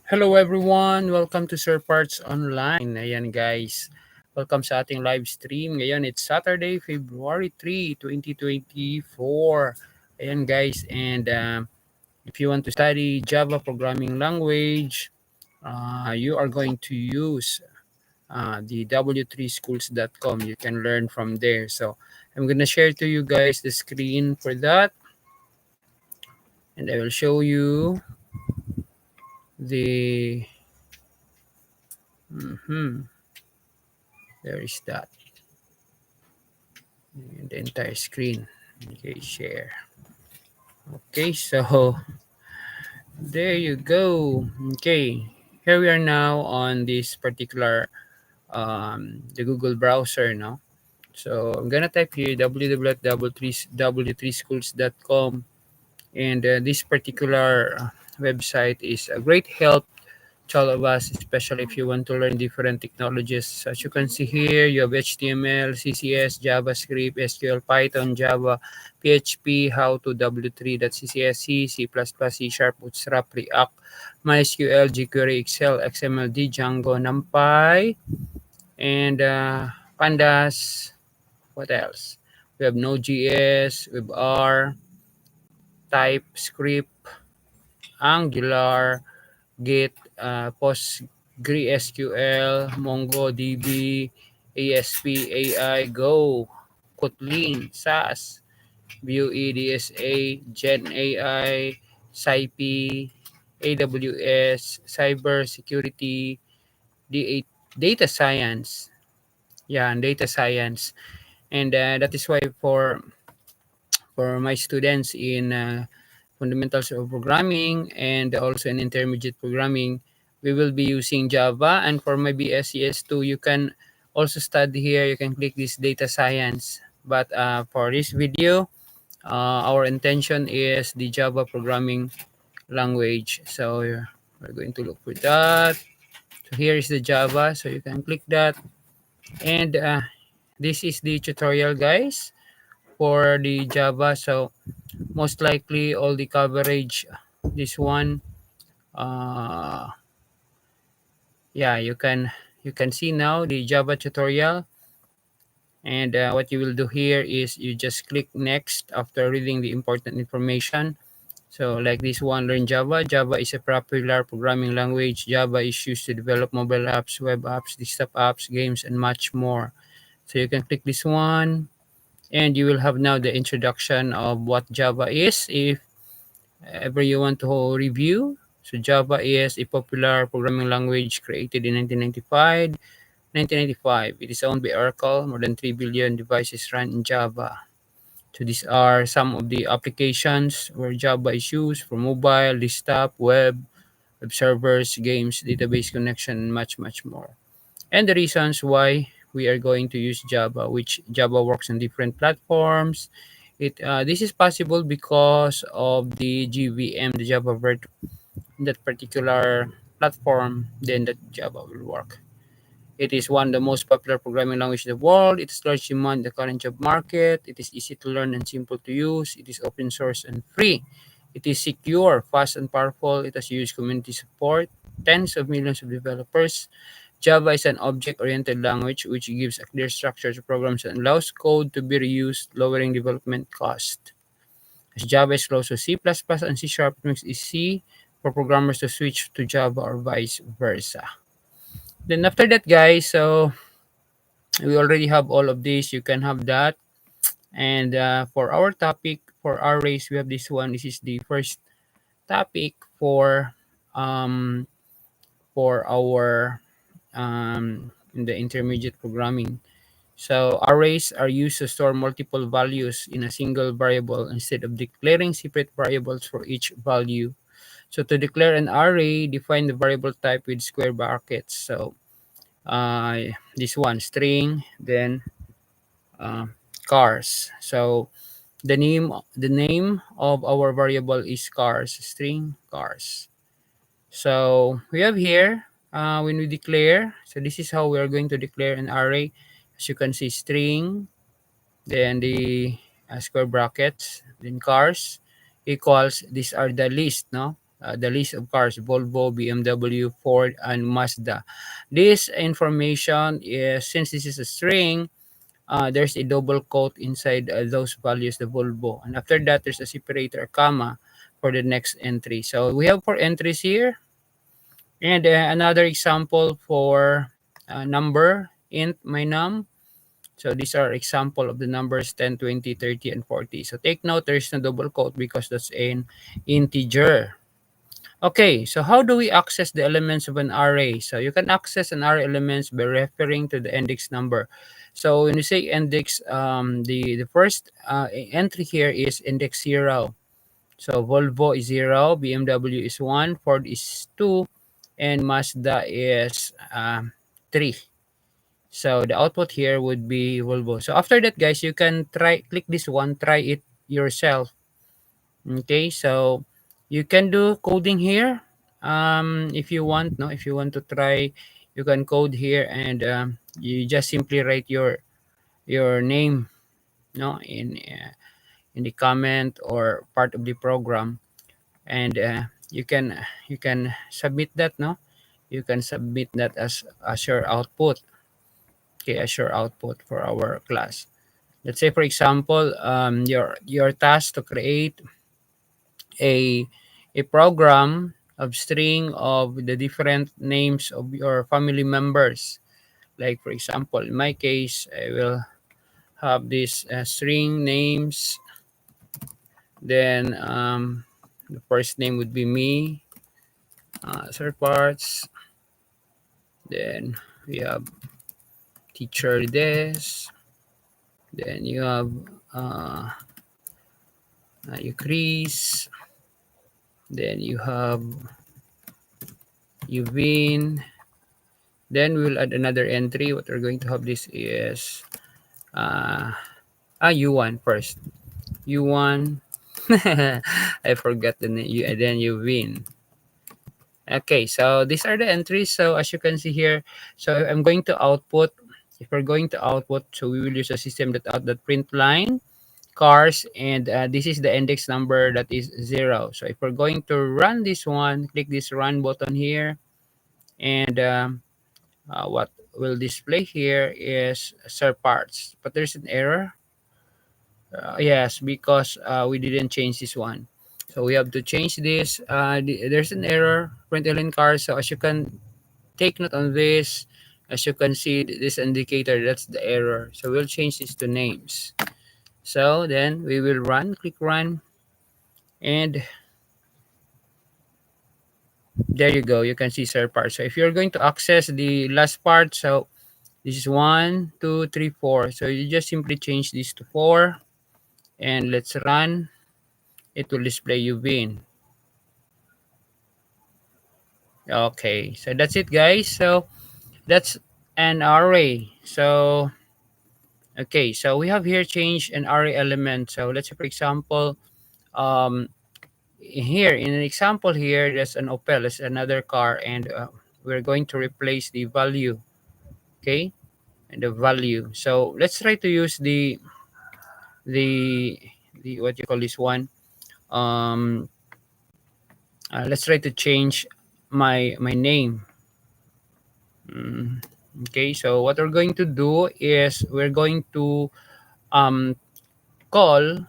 Hello everyone! Welcome to Sirparts Online. Ayan guys, welcome sa ating live stream. Ngayon, it's Saturday, February 3, 2024. Ayan guys, and if you want to study Java programming language, you are going to use the w3schools.com. You can learn from there. So, I'm gonna share to you guys the screen for that, and I will show you the... there is that. The entire screen. Okay, share. Okay, so there you go. Okay, here we are now on this particular the Google browser. No, so I'm gonna type here www.w3schools.com, and this particular website is a great help to all of us, especially if you want to learn different technologies. As you can see here, you have HTML, CSS, JavaScript, SQL, Python, Java, PHP, how to W3.CSS, C++, C Sharp, Bootstrap, React, MySQL, jQuery, Excel, XMLD, Django, NumPy, and Pandas. What else? We have Node.js, we have R, TypeScript, Angular, Git, PostgreSQL, MongoDB, ASP, AI, Go, Kotlin, SAS, Vue, DSA, Gen AI, SciPy, AWS, Cybersecurity, Data Science. Yeah, and Data Science. And that is why for my students in fundamentals of programming and also in intermediate programming, we will be using Java. And for my BSES2, you can also study here. You can click this data science. But for this video, our intention is the Java programming language. So we're going to look for that. So here is the Java. So you can click that. And this is the tutorial, guys, for the Java. So most likely all the coverage, this one, uh yeah, you can see now the Java tutorial. And what you will do here is you just click next after reading the important information. So like this one, learn Java. Java is a popular programming language. Java is used to develop mobile apps, web apps, desktop apps, games, and much more. So you can click this one, and you will have now the introduction of what Java is. If ever you want to review, so Java is a popular programming language created in 1995. 1995. It is owned by Oracle. More than 3 billion devices run in Java. So these are some of the applications where Java is used for mobile, desktop, web servers, games, database connection, and much, much more. And the reasons why we are going to use Java, which Java works on different platforms. This is possible because of the GVM, the Java virtual, that particular platform, then that Java will work. It is one of the most popular programming languages in the world. It is large demand in the current job market. It is easy to learn and simple to use. It is open source and free. It is secure, fast, and powerful. It has huge community support, tens of millions of developers. Java is an object-oriented language which gives a clear structure to programs and allows code to be reused, lowering development cost. As Java is close to C++ and C Sharp, it makes it easy for programmers to switch to Java or vice versa. Then after that, guys, so we already have all of this. You can have that. And for our topic, for our race, we have this one. This is the first topic for our in the intermediate programming. So arrays are used to store multiple values in a single variable instead of declaring separate variables for each value. So to declare an array, define the variable type with square brackets. So this one, string, then uh, cars. So the name of our variable is cars, string cars. So we have here, when we declare, so this is how we are going to declare an array. As you can see, string, then the square brackets, then cars equals, these are the list, no? the list of cars: Volvo, BMW, Ford, and Mazda. This information is, since this is a string, there's a double quote inside those values, the Volvo. And after that, there's a separator, comma, for the next entry. So we have four entries here. And another example for number, int my num. So these are example of the numbers 10, 20, 30, and 40. So take note, there's no double quote because that's an integer. Okay, so how do we access the elements of an array? So you can access an array elements by referring to the index number. So when you say index, the first entry here is index 0. So Volvo is 0, BMW is 1, Ford is 2, and Mazda is 3. So the output here would be Volvo. So after that, guys, you can click this one, try it yourself. Okay, so you can do coding here. If you want, no, if you want to try, you can code here, and you just simply write your name, no, in the comment or part of the program, and you can submit that, no, you can submit that as your output. Okay, as your output for our class. Let's say, for example, your task to create a a program of string of the different names of your family members. Like for example, in my case, I will have this string names. Then the first name would be me, Sirparts. Then we have teacher Des. Then you have uh, you Chris. Then you have Yuvin. Then we'll add another entry. What we're going to have this is uh, U1 first. U1. I forgot the name. And then Yuvin. Okay, so these are the entries. So as you can see here, so I'm going to output. If we're going to output, so we will use a system that print line cars, and this is the index number that is 0. So if we're going to run this one, click this run button here, and what will display here is Sirparts, but there's an error. Yes, because we didn't change this one, so we have to change this. There's an error, print line cars. So as you can take note on this, as you can see this indicator, that's the error. So we'll change this to names. So then we will run, click run, and there you go. You can see Sirparts. So if you're going to access the last part, so this is 1, 2, 3, 4. So you just simply change this to 4, and let's run. It will display you win. Okay, so that's it, guys. So that's an array. So okay, so we have here change an array element. So let's say, for example, um, here in an example here, there's an Opel, there's another car, and we're going to replace the value. Okay, and the value. So let's try to use the what you call this one. Um, let's try to change my name. Mm, okay, so what we're going to do is we're going to um, call,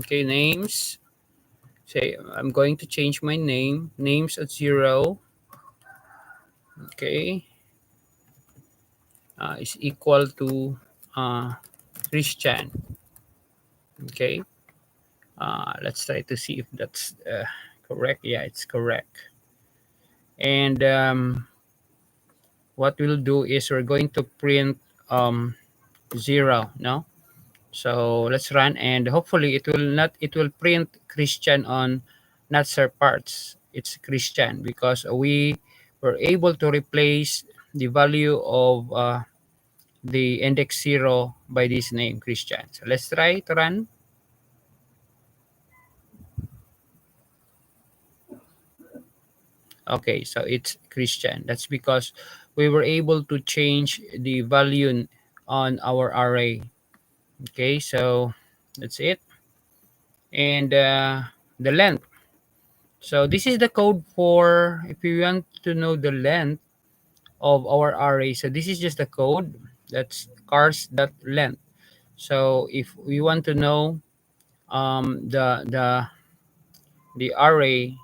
okay, names. Say I'm going to change my name. Names at 0. Okay, is equal to Christian. Okay, let's try to see if that's correct. Yeah, it's correct. And what we'll do is we're going to print 0, no, so let's run, and hopefully it will print Christian on, not Sirparts, it's Christian, because we were able to replace the value of the index 0 by this name Christian. So let's try to run. Okay, so it's Christian. That's because we were able to change the value on our array. Okay, so that's it. And the length. So this is the code for if you want to know the length of our array. So this is just the code. That's cars dot length. So if we want to know the array,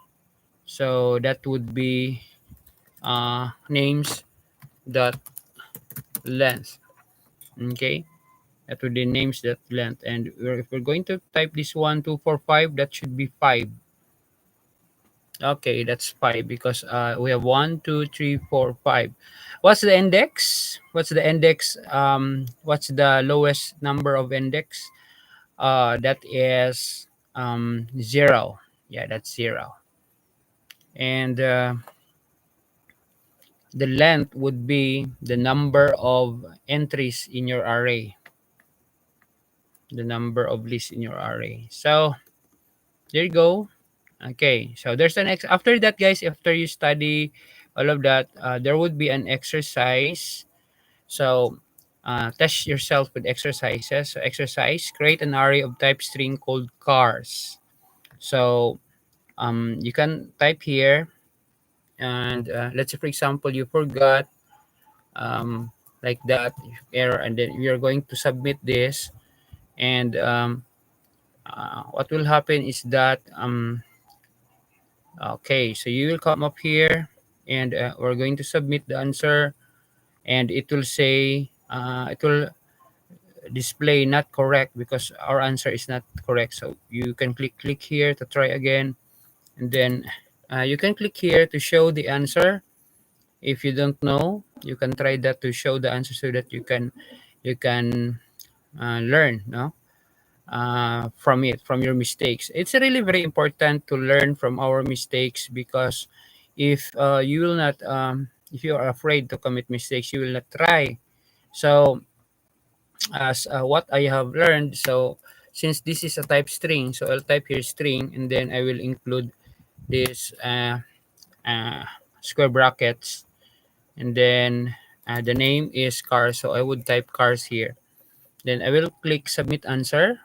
so that would be names dot length. Okay, that would be names dot length. And if we're going to type this 1245, that should be 5. Okay, that's 5 because we have 1, 2, 3, 4, 5. What's the index? What's the index? What's the lowest number of index? That is 0. Yeah, that's 0. And the length would be the number of entries in your array, the number of lists in your array. So there you go. Okay, so there's an after that, guys. After you study all of that, there would be an exercise. So test yourself with exercises. So exercise: create an array of type string called cars. So you can type here, and let's say, for example, you forgot like that error, and then we are going to submit this, and what will happen is that okay, so you will come up here, and we're going to submit the answer, and it will say it will display not correct because our answer is not correct. So you can click here to try again, and then you can click here to show the answer. If you don't know, you can try that to show the answer so that you can learn, no, from it, from your mistakes. It's really very important to learn from our mistakes because if you will not if you are afraid to commit mistakes, you will not try. So as what I have learned, so since this is a type string, so I'll type here string, and then I will include this uh, square brackets, and then the name is cars, so I would type cars here. Then I will click submit answer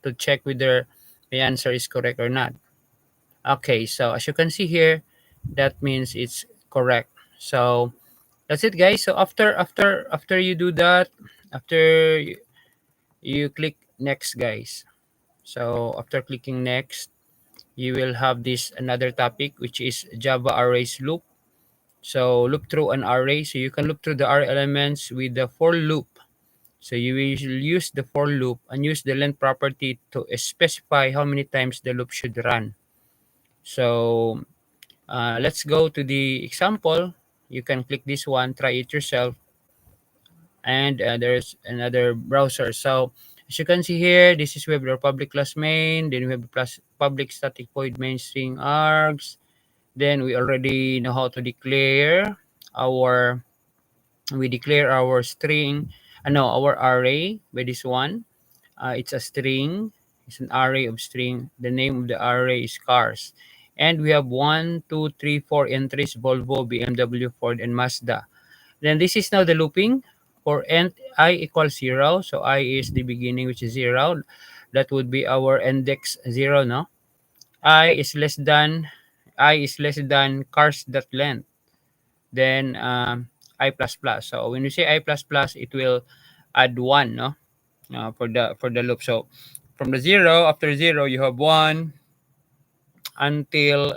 to check whether the answer is correct or not. Okay, so as you can see here, that means it's correct. So that's it, guys. So after you do that, after you click next, guys. So after clicking next, you will have this another topic, which is Java arrays loop. So loop through an array. So you can loop through the array elements with the for loop. So you will use the for loop and use the length property to specify how many times the loop should run. So let's go to the example. You can click this one, try it yourself, and there's another browser. So as you can see here, this is web public class main. Then we have plus public static void main string args. Then we already know how to declare our we declare our string. No, our array by this one. It's a string. It's an array of string. The name of the array is cars. And we have 1, 2, 3, 4 entries: Volvo, BMW, Ford, and Mazda. Then this is now the looping for int I equals 0. So I is the beginning, which is 0. That would be our index 0, no? I is less than cars dot length. Then I plus plus. So when you say I plus plus, it will add 1, no? For the loop. So from the 0, after 0, you have 1 until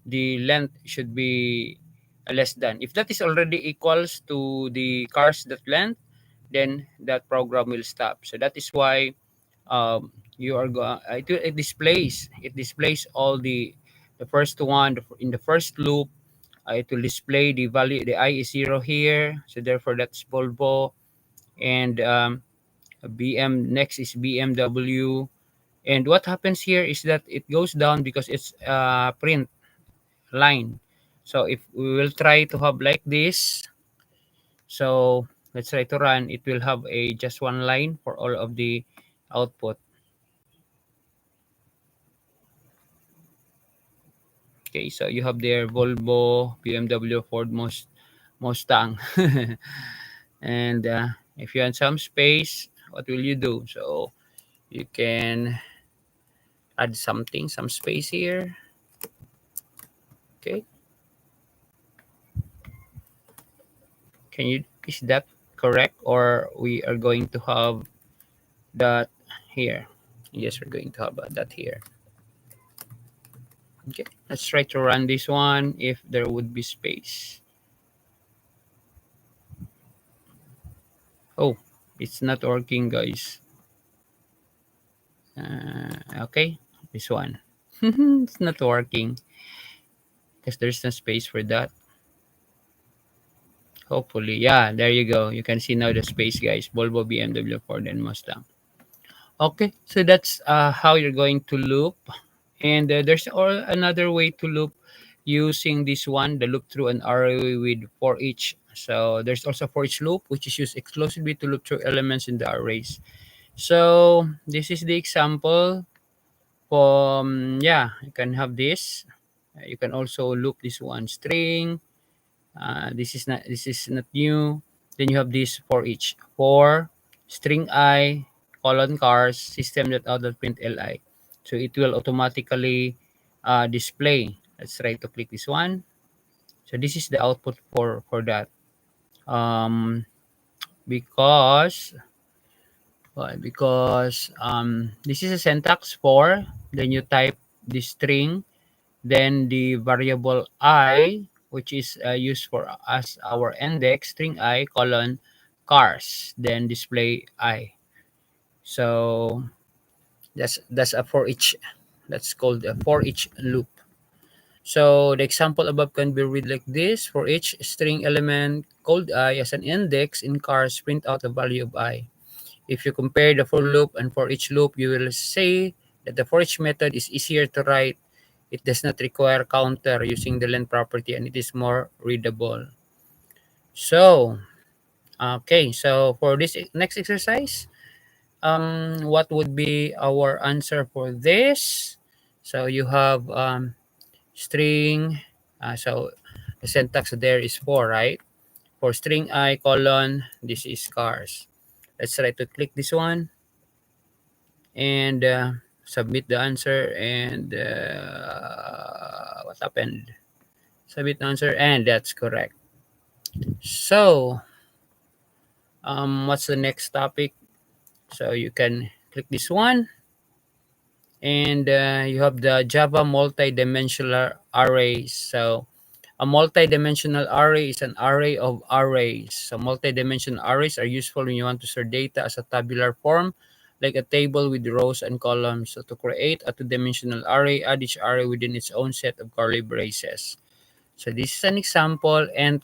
the length should be less than. If that is already equals to the cars that length, then that program will stop. So that is why you are it displays all the first one in the first loop. It will display the value. The I is 0 here, so therefore that's Volvo, and BM next is BMW. And what happens here is that it goes down because it's print line. So if we will try to have like this, so let's try to run, it will have a just one line for all of the output. Okay, so you have there Volvo, BMW, Ford, Mustang. And if you have some space, what will you do? So you can add something, some space here. Okay, can you, is that correct, or we are going to have that here? Yes, we're going to have that here. Okay, let's try to run this one if there would be space. Oh, it's not working, guys. Okay, this one. It's not working because there's no space for that. Hopefully, yeah, there you go. You can see now the space, guys. Volvo, BMW, Ford, and Mustang. Okay, so that's how you're going to loop. And there's another way to loop using this one, the loop through an array with for each. So there's also for each loop, which is used exclusively to loop through elements in the arrays. So this is the example. Yeah, you can have this. You can also loop this one string. This is not new. Then you have this for each for string I colon cars system that out print li. So it will automatically display. Let's try to click this one. So this is the output for that. Um, because why? Because this is a syntax for, then you type the string, then the variable I, which is used for as our index, string I colon cars, then display I. So that's a for each. That's called a for each loop. So the example above can be read like this: for each string element called I as an index in cars, print out the value of I. If you compare the for loop and for each loop, you will say that the for each method is easier to write. It does not require counter using the length property, and it is more readable. So, okay, so for this next exercise, what would be our answer for this? So you have string, so the syntax there is for, right? For string I colon, this is cars. Let's try to click this one and submit the answer. And what happened? Submit the answer, and that's correct. So, what's the next topic? So you can click this one, and you have the Java multi-dimensional arrays. So a multi-dimensional array is an array of arrays. So multi-dimensional arrays are useful when you want to store data as a tabular form, like a table with rows and columns. So to create a two-dimensional array, add each array within its own set of curly braces. So this is an example, and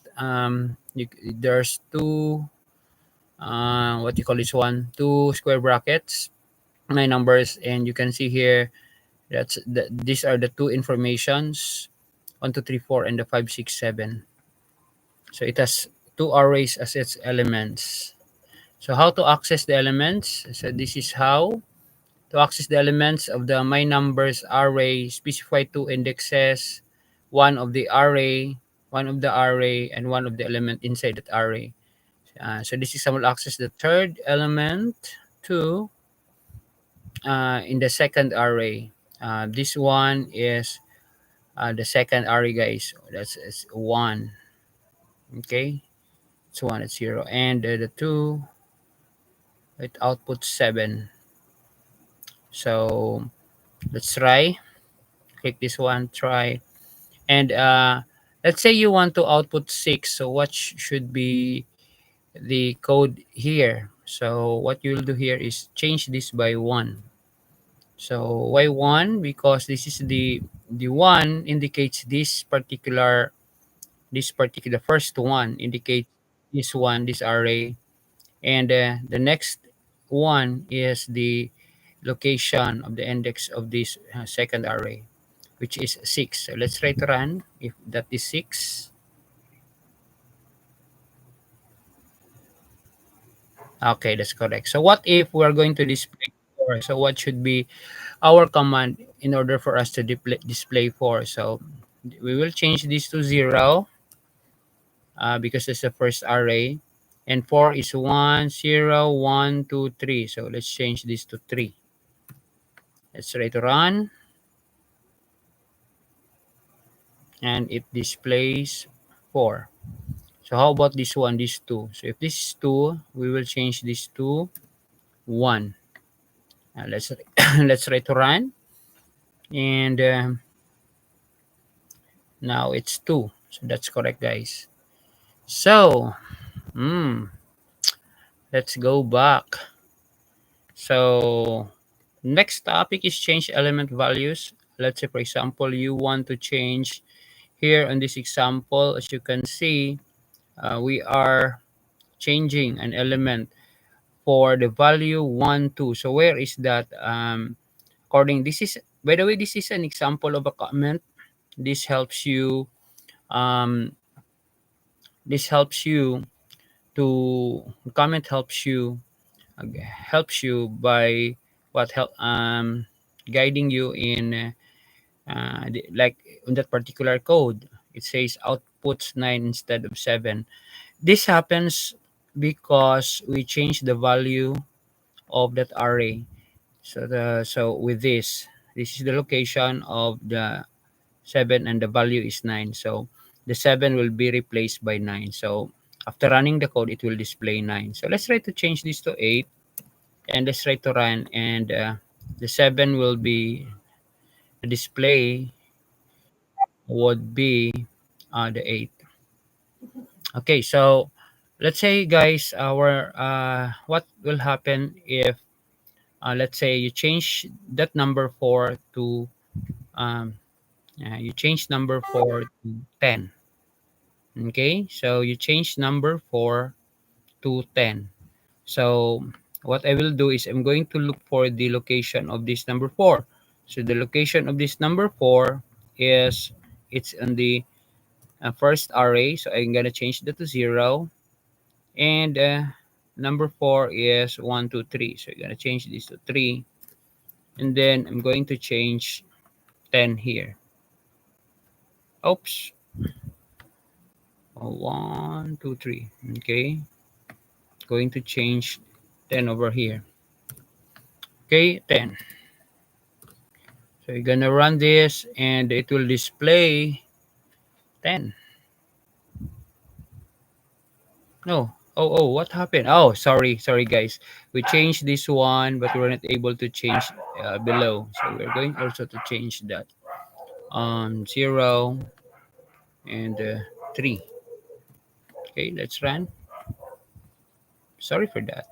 there's two, what you call this one, two square brackets, my numbers, and you can see here these are the two informations, 1, 2, 3, 4, and the 5, 6, 7. So it has two arrays as its elements. So how to access the elements? So this is how to access the elements of the my numbers array. Specify two indexes, one of the array, and one of the element inside that array. So this is how will access the third element to in the second array. This one is the second array, guys. That's is one. Okay, it's one. It's zero, and the two it outputs 7. So let's try. Click this one. Try, and let's say you want to output 6. So what should be the code here? So what you'll do here is change this by 1. So why 1? Because this is the one indicates this particular first one indicates this one, this array, and the next one is the location of the index of this second array, which is 6. So let's try to run if that is 6. Okay, that's correct. So what if we're going to display 4? So what should be our command in order for us to display 4? So we will change this to 0 because it's the first array. And 4 is 1, 0, 1, 2, 3. So let's change this to 3. Let's try to run. and it displays 4. So how about this one, this 2? So if this is 2, we will change this to 1. Let's let's try to run, and now it's 2. So that's correct, guys. So let's go back. So next topic is change element values. Let's say, for example, you want to change here on this example. As you can see, we are changing an element for the value 1 2. So where is that? According, this is, by the way, this is an example of a comment. This helps you, um, this helps you to comment, helps you by what help guiding you in like in that particular code. It says outputs 9 instead of 7. This happens because we change the value of that array. So with this is the location of the 7, and the value is 9. So the 7 will be replaced by 9. So after running the code, it will display 9. So let's try to change this to 8, and let's try to run, and the 7 will be, the display would be the 8. Okay, so let's say, guys, our what will happen if let's say you change that number 4 to um, you change number 4 to 10. Okay, so you change number 4 to 10. So what I will do is I'm going to look for the location of this number 4. So the location of this number 4 is, it's on the first array. So I'm gonna change that to 0, and number 4 is 1 2 3. So I'm gonna change this to 3, and then I'm going to change 10 here. Oops. 1 2 3. Okay, going to change 10 over here. Okay, 10. So you're gonna run this, and it will display 10. No. Oh, what happened? Oh, sorry, guys. We changed this one, but we're not able to change below. So we're going also to change that. 0 and 3. Okay, let's run. Sorry for that.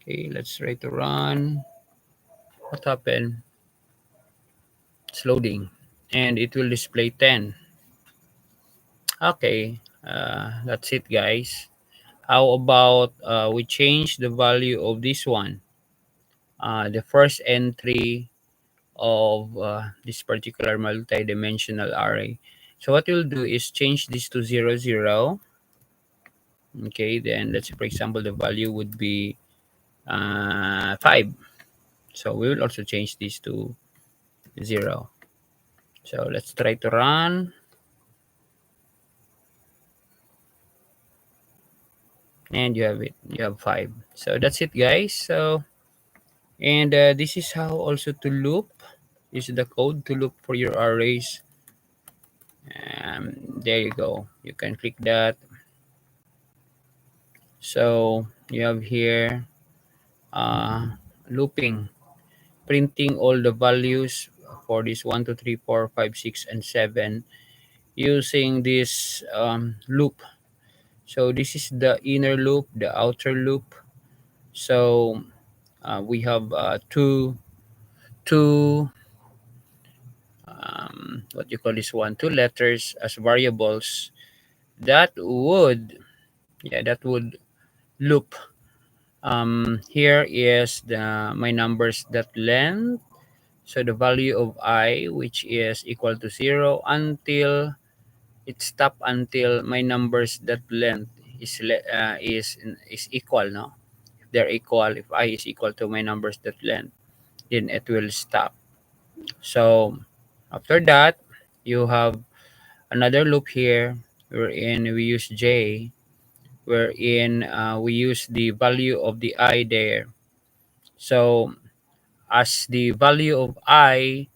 Okay, let's try to run. What happened? It's loading, and it will display 10. Okay, that's it, guys. How about we change the value of this one, the first entry of this particular multi-dimensional array. So what we'll do is change this to 0 0. Okay, then let's say, for example, the value would be 5. So we will also change this to 0. So let's try to run, and you have it. You have 5. So that's it, guys. So, and this is how also to loop. This is the code to loop for your arrays. There you go. You can click that. So you have here looping, printing all the values for this 1 2 3 4 5 6 and 7 using this loop. So this is the inner loop, the outer loop. So we have two what you call this one, two letters as variables that would, yeah, that would loop. Here is the my numbers that length. So the value of I, which is equal to 0 until it stop, until my numbers that length is equal. No, if they're equal, if I is equal to my numbers that length, then it will stop. So after that, you have another loop here wherein we use J, wherein we use the value of the I there. So as the value of I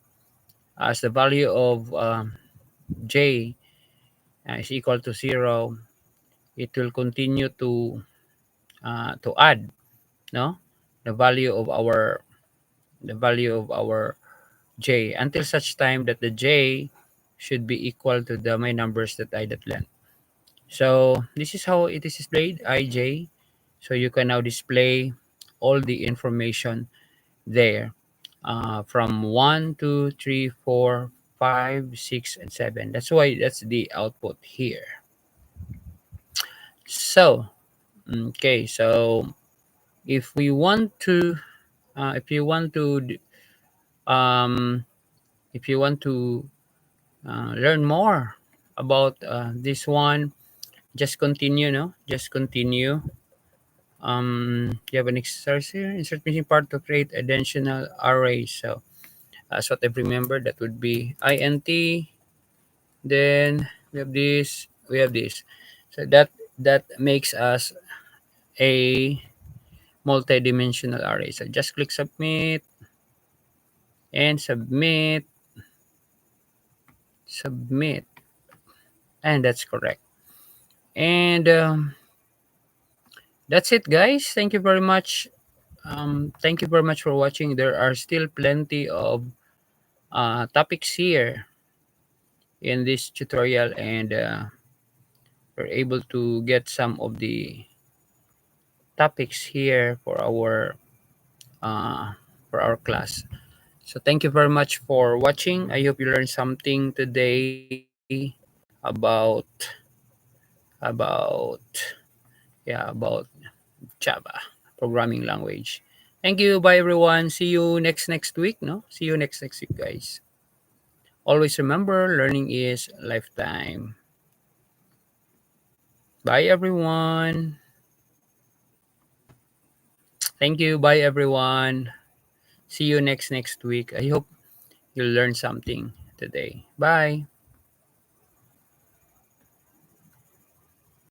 as the value of j is equal to 0, it will continue to add, no, the value of our the value of our j until such time that the j should be equal to the my numbers that I that length. So this is how it is displayed, ij. So you can now display all the information there, from 1, 2, 3, 4, 5, 6, and 7. That's why that's the output here. So, okay, so if we want to, if you want to, um, if you want to learn more about this one, just continue, no? Just continue. You have an exercise here. Insert missing part to create additional arrays. So, as what I remember, that would be int. Then we have this. We have this. So that makes us a multi-dimensional array. So just click submit and submit, submit, and that's correct. And that's it, guys. Thank you very much. Thank you very much for watching. There are still plenty of topics here in this tutorial, and we're able to get some of the topics here uh, for our class. So thank you very much for watching. I hope you learned something today about about about Java programming language. Thank you. Bye everyone. See you next week. No, see you next week, guys. Always remember, learning is lifetime. Bye everyone. Thank you. Bye everyone. See you next week. I hope you learned something today. Bye.